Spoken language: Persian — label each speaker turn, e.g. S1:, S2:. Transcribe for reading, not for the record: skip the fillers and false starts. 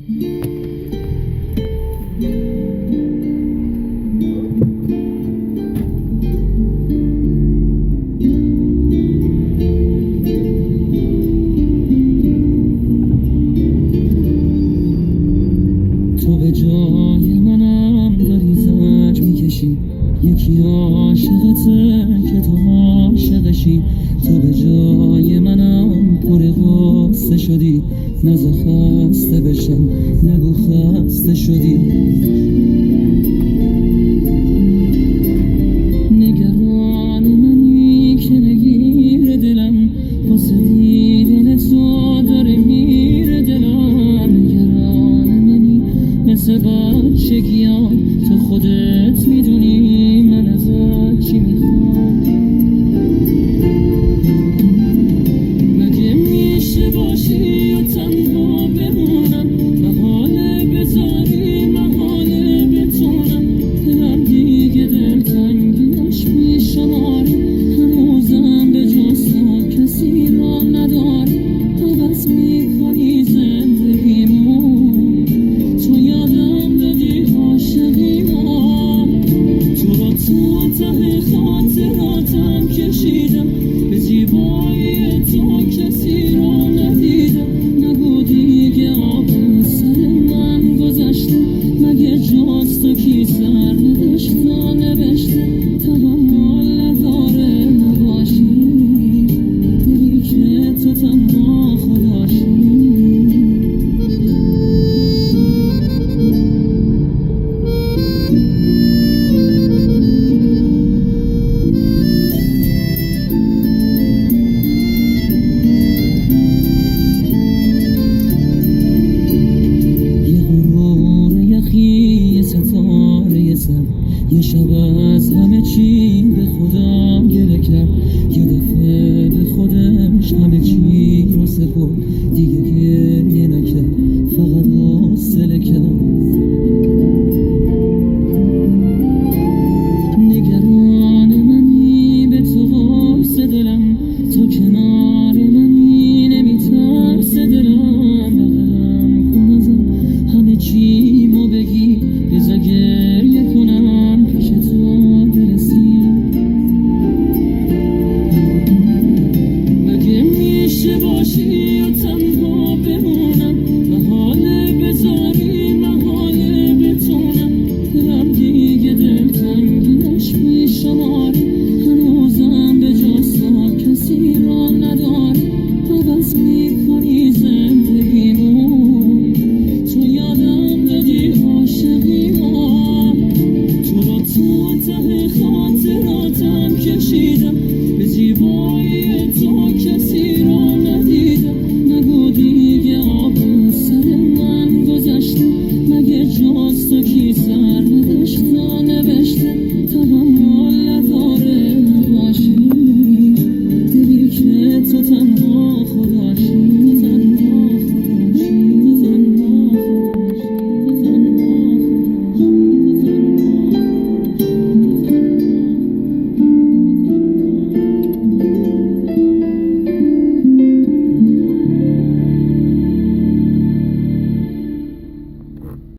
S1: تو به جای منم داری زج میکشی، یکی عاشقته که تو عاشقشی. تو به جای منم پر غصه شدی، نزا خسته بشم نگو خسته شدی. نگران منی که نگیر دلم، واسه دیدن تو داره میره دلم. نگران منی مثل بچگی